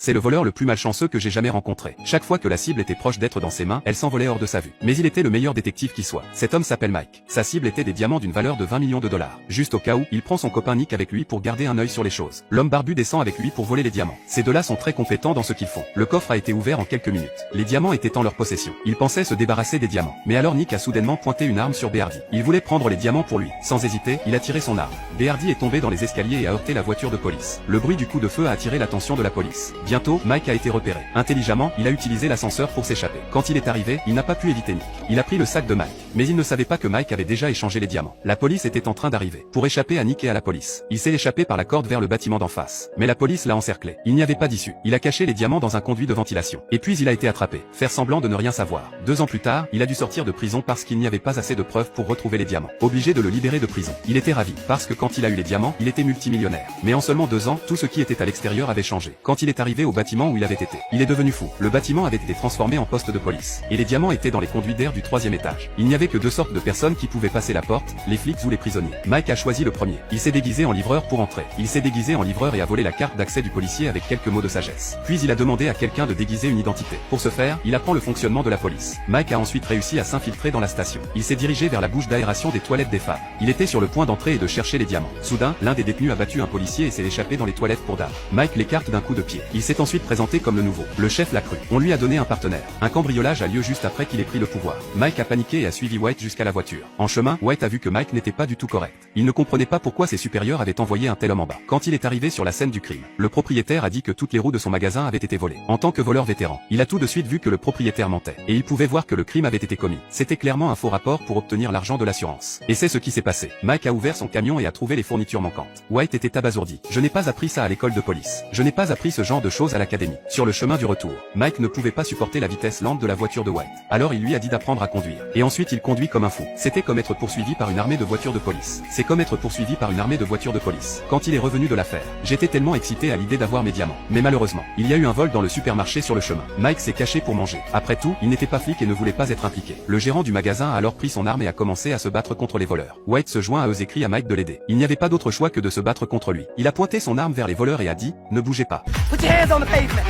c'est le voleur le plus malchanceux que j'ai jamais rencontré. Chaque fois que la cible était proche d'être dans ses mains, elle s'envolait hors de sa vue. Mais il était le meilleur détective qui soit. Cet homme s'appelle Mike. Sa cible était des diamants d'une valeur de 20 millions de dollars. Juste au cas où, il prend son copain Nick avec lui pour garder un œil sur les choses. L'homme barbu descend avec lui pour voler les diamants. Ces deux-là sont très compétents dans ce qu'ils font. Le coffre a été ouvert en quelques minutes. Les diamants étaient en leur possession. Ils pensaient se débarrasser des diamants. Mais alors Nick a soudainement pointé une arme sur Beardy. Il voulait prendre les diamants pour lui. Sans hésiter, il a tiré son arme. Beardy est tombé dans les escaliers et a heurté la voiture de police. Le bruit du coup de feu a attiré l'attention de la police. Bientôt, Mike a été repéré. Intelligemment, il a utilisé l'ascenseur pour s'échapper. Quand il est arrivé, il n'a pas pu éviter Nick. Il a pris le sac de Mike. Mais il ne savait pas que Mike avait déjà échangé les diamants. La police était en train d'arriver. Pour échapper à Nick et à la police, il s'est échappé par la corde vers le bâtiment d'en face. Mais la police l'a encerclé. Il n'y avait pas d'issue. Il a caché les diamants dans un conduit de ventilation. Et puis il a été attrapé. Faire semblant de ne rien savoir. 2 ans plus tard, il a dû sortir de prison parce qu'il n'y avait pas assez de preuves pour retrouver les diamants. Obligé de le libérer de prison. Il était ravi, parce que quand il a eu les diamants, il était multimillionnaire. Mais en seulement 2 ans, tout ce qui était à l'extérieur avait changé. Quand il est arrivé au bâtiment où il avait été, il est devenu fou. Le bâtiment avait été transformé en poste de police. Et les diamants étaient dans les conduits d'air du 3e étage. Il n'y avait que 2 sortes de personnes qui pouvaient passer la porte, les flics ou les prisonniers. Mike a choisi le premier. Il s'est déguisé en livreur pour entrer. Il s'est déguisé en livreur et a volé la carte d'accès du policier avec quelques mots de sagesse. Puis il a demandé à quelqu'un de déguiser une identité. Pour ce faire, il apprend le fonctionnement de la police. Mike a ensuite réussi à s'infiltrer dans la station. Il s'est dirigé vers la bouche d'aération des toilettes des femmes. Il était sur le point d'entrer et de chercher les diamants. Soudain, l'un des détenus a battu un policier et s'est échappé dans les toilettes pour dames. Mike l'écarte d'un coup de pied. Il s'est ensuite présenté comme le nouveau. Le chef l'a cru. On lui a donné un partenaire. Un cambriolage a lieu juste après qu'il ait pris le pouvoir. Mike a paniqué et a suivi White jusqu'à la voiture. En chemin, White a vu que Mike n'était pas du tout correct. Il ne comprenait pas pourquoi ses supérieurs avaient envoyé un tel homme en bas. Quand il est arrivé sur la scène du crime, le propriétaire a dit que toutes les roues de son magasin avaient été volées. En tant que voleur vétéran, il a tout de suite vu que le propriétaire mentait. Et il pouvait voir que le crime avait été commis. C'était clairement un faux rapport pour obtenir l'argent de l'assurance. Et c'est ce qui s'est passé. Mike a ouvert son camion et a trouvé les fournitures manquantes. White était abasourdi. Je n'ai pas appris ça à l'école de police. Je n'ai pas appris ce genre de choses à l'académie. Sur le chemin du retour, Mike ne pouvait pas supporter la vitesse lente de la voiture de White. Alors il lui a dit d'apprendre à conduire. Et ensuite il conduit comme un fou. C'était comme être poursuivi par une armée de voitures de police. C'est comme être poursuivi par une armée de voitures de police. Quand il est revenu de l'affaire, j'étais tellement excité à l'idée d'avoir mes diamants. Mais malheureusement, il y a eu un vol dans le supermarché sur le chemin. Mike s'est caché pour manger. Après tout, il n'était pas flic et ne voulait pas être impliqué. Le gérant du magasin a alors pris son arme et a commencé à se battre contre les voleurs. White se joint à eux et crie à Mike de l'aider. Il n'y avait pas d'autre choix que de se battre contre lui. Il a pointé son arme vers les voleurs et a dit « Ne bougez pas ». Put your hands on the pavement.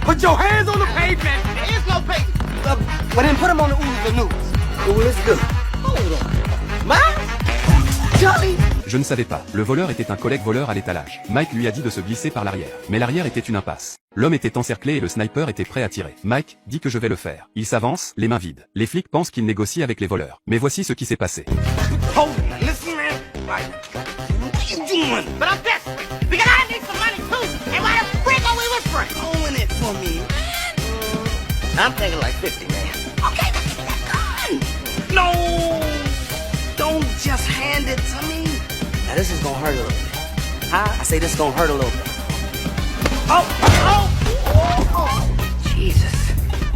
Put your hands on the pavement. There is no pavement. Well then put them on the news. Oh, let's go. Hold on. Miles? Johnny? Je ne savais pas. Le voleur était un collègue voleur à l'étalage. Mike lui a dit de se glisser par l'arrière. Mais l'arrière était une impasse. L'homme était encerclé et le sniper était prêt à tirer. Mike dit que je vais le faire. Il s'avance, les mains vides. Les flics pensent qu'il négocie avec les voleurs. Mais voici ce qui s'est passé. Hold on. Listen, man. Like, what you doing? But I'm desperate. Because I need some money too. And why the frick are we whispering? Own it for me. I'm thinking like 50, man. Okay, but give me that gun. No! Don't just hand it to me. Now this is gonna hurt a little bit. Huh? I say this is gonna hurt a little bit. Oh! Oh! Oh! Jesus.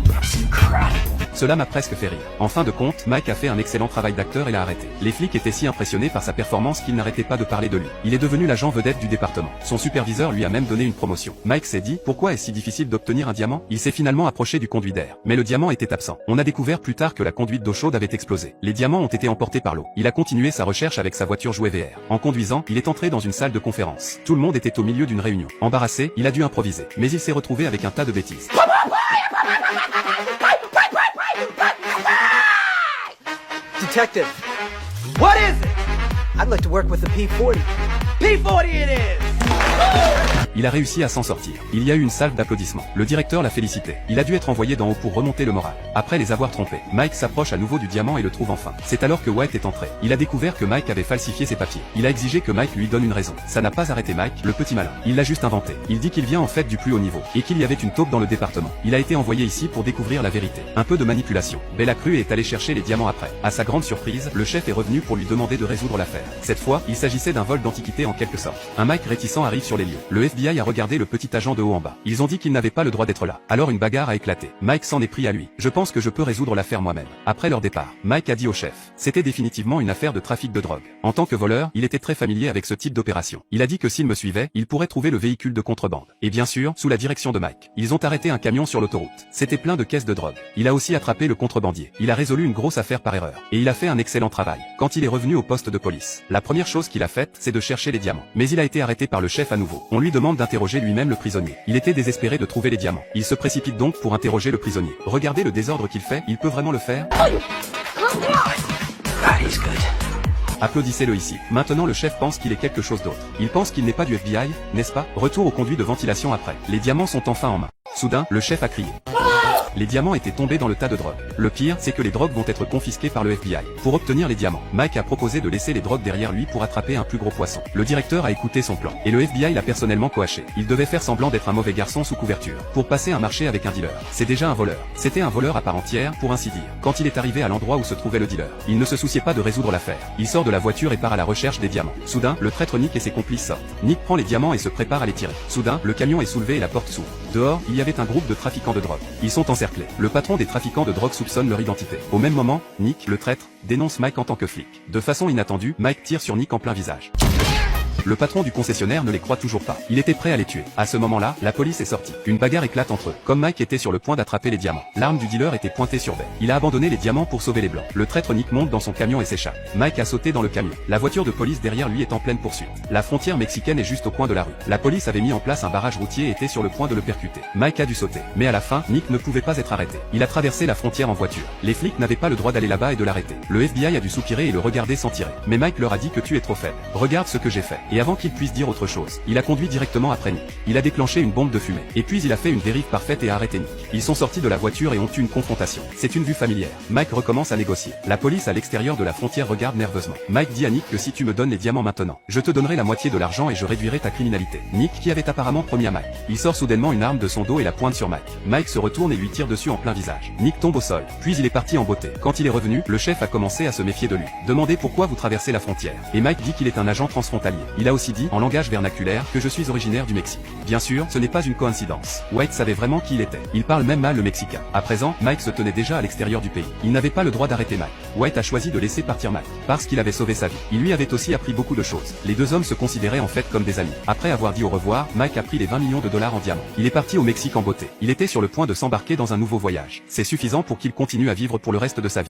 That's incredible. Cela m'a presque fait rire. En fin de compte, Mike a fait un excellent travail d'acteur et l'a arrêté. Les flics étaient si impressionnés par sa performance qu'ils n'arrêtaient pas de parler de lui. Il est devenu l'agent vedette du département. Son superviseur lui a même donné une promotion. Mike s'est dit, pourquoi est-ce si difficile d'obtenir un diamant? Il s'est finalement approché du conduit d'air. Mais le diamant était absent. On a découvert plus tard que la conduite d'eau chaude avait explosé. Les diamants ont été emportés par l'eau. Il a continué sa recherche avec sa voiture jouet VR. En conduisant, il est entré dans une salle de conférence. Tout le monde était au milieu d'une réunion. Embarrassé, il a dû improviser. Mais il s'est retrouvé avec un tas de bêtises. Detective, what is it? I'd like to work with the P40. P40 it is! Il a réussi à s'en sortir. Il y a eu une salve d'applaudissements. Le directeur l'a félicité. Il a dû être envoyé d'en haut pour remonter le moral. Après les avoir trompés, Mike s'approche à nouveau du diamant et le trouve enfin. C'est alors que White est entré. Il a découvert que Mike avait falsifié ses papiers. Il a exigé que Mike lui donne une raison. Ça n'a pas arrêté Mike, le petit malin. Il l'a juste inventé. Il dit qu'il vient en fait du plus haut niveau et qu'il y avait une taupe dans le département. Il a été envoyé ici pour découvrir la vérité. Un peu de manipulation. Bella Crue est allé chercher les diamants après. À sa grande surprise, le chef est revenu pour lui demander de résoudre l'affaire. Cette fois, il s'agissait d'un vol d'antiquité en quelque sorte. Un Mike réticent arrive sur les lieux. Le FBI a regardé le petit agent de haut en bas. Ils ont dit qu'il n'avait pas le droit d'être là. Alors une bagarre a éclaté. Mike s'en est pris à lui. Je pense que je peux résoudre l'affaire moi-même. Après leur départ, Mike a dit au chef. C'était définitivement une affaire de trafic de drogue. En tant que voleur, il était très familier avec ce type d'opération. Il a dit que s'il me suivait, il pourrait trouver le véhicule de contrebande. Et bien sûr, sous la direction de Mike. Ils ont arrêté un camion sur l'autoroute. C'était plein de caisses de drogue. Il a aussi attrapé le contrebandier. Il a résolu une grosse affaire par erreur. Et il a fait un excellent travail. Quand il est revenu au poste de police, la première chose qu'il a faite, c'est de chercher les diamants. Mais il a été arrêté par le chef à nouveau. On lui demande tente d'interroger lui-même le prisonnier. Il était désespéré de trouver les diamants. Il se précipite donc pour interroger le prisonnier. Regardez le désordre qu'il fait, il peut vraiment le faire? Applaudissez-le ici. Maintenant le chef pense qu'il est quelque chose d'autre. Il pense qu'il n'est pas du FBI, n'est-ce pas? Retour au conduit de ventilation après. Les diamants sont enfin en main. Soudain, le chef a crié. Les diamants étaient tombés dans le tas de drogue. Le pire, c'est que les drogues vont être confisquées par le FBI. Pour obtenir les diamants, Mike a proposé de laisser les drogues derrière lui pour attraper un plus gros poisson. Le directeur a écouté son plan, et le FBI l'a personnellement coaché. Il devait faire semblant d'être un mauvais garçon sous couverture, pour passer un marché avec un dealer. C'est déjà un voleur. C'était un voleur à part entière, pour ainsi dire. Quand il est arrivé à l'endroit où se trouvait le dealer, il ne se souciait pas de résoudre l'affaire. Il sort de la voiture et part à la recherche des diamants. Soudain, le traître Nick et ses complices sortent. Nick prend les diamants et se prépare à les tirer. Soudain, le camion est soulevé et la porte s'ouvre. Dehors, il y avait un groupe de trafiquants de drogue. Ils sont encerclés. Le patron des trafiquants de drogue soupçonne leur identité. Au même moment, Nick, le traître, dénonce Mike en tant que flic. De façon inattendue, Mike tire sur Nick en plein visage. Le patron du concessionnaire ne les croit toujours pas. Il était prêt à les tuer. À ce moment-là, la police est sortie. Une bagarre éclate entre eux. Comme Mike était sur le point d'attraper les diamants, l'arme du dealer était pointée sur Ben. Il a abandonné les diamants pour sauver les blancs. Le traître Nick monte dans son camion et s'échappe. Mike a sauté dans le camion. La voiture de police derrière lui est en pleine poursuite. La frontière mexicaine est juste au coin de la rue. La police avait mis en place un barrage routier et était sur le point de le percuter. Mike a dû sauter. Mais à la fin, Nick ne pouvait pas être arrêté. Il a traversé la frontière en voiture. Les flics n'avaient pas le droit d'aller là-bas et de l'arrêter. Le FBI a dû soupirer et le regarder sans tirer. Mais Mike leur a dit que tu es trop faible. Regarde ce que j'ai fait. Et avant qu'il puisse dire autre chose, il a conduit directement après Nick. Il a déclenché une bombe de fumée. Et puis il a fait une dérive parfaite et a arrêté Nick. Ils sont sortis de la voiture et ont eu une confrontation. C'est une vue familière. Mike recommence à négocier. La police à l'extérieur de la frontière regarde nerveusement. Mike dit à Nick que si tu me donnes les diamants maintenant, je te donnerai la moitié de l'argent et je réduirai ta criminalité. Nick, qui avait apparemment promis à Mike, il sort soudainement une arme de son dos et la pointe sur Mike. Mike se retourne et lui tire dessus en plein visage. Nick tombe au sol. Puis il est parti en beauté. Quand il est revenu, le chef a commencé à se méfier de lui. Demandez pourquoi vous traversez la frontière. Et Mike dit qu'il est un agent transfrontalier. Il a aussi dit, en langage vernaculaire, que je suis originaire du Mexique. Bien sûr, ce n'est pas une coïncidence. White savait vraiment qui il était. Il parle même mal le mexicain. À présent, Mike se tenait déjà à l'extérieur du pays. Il n'avait pas le droit d'arrêter Mike. White a choisi de laisser partir Mike, parce qu'il avait sauvé sa vie. Il lui avait aussi appris beaucoup de choses. Les deux hommes se considéraient en fait comme des amis. Après avoir dit au revoir, Mike a pris les 20 millions de dollars en diamants. Il est parti au Mexique en beauté. Il était sur le point de s'embarquer dans un nouveau voyage. C'est suffisant pour qu'il continue à vivre pour le reste de sa vie.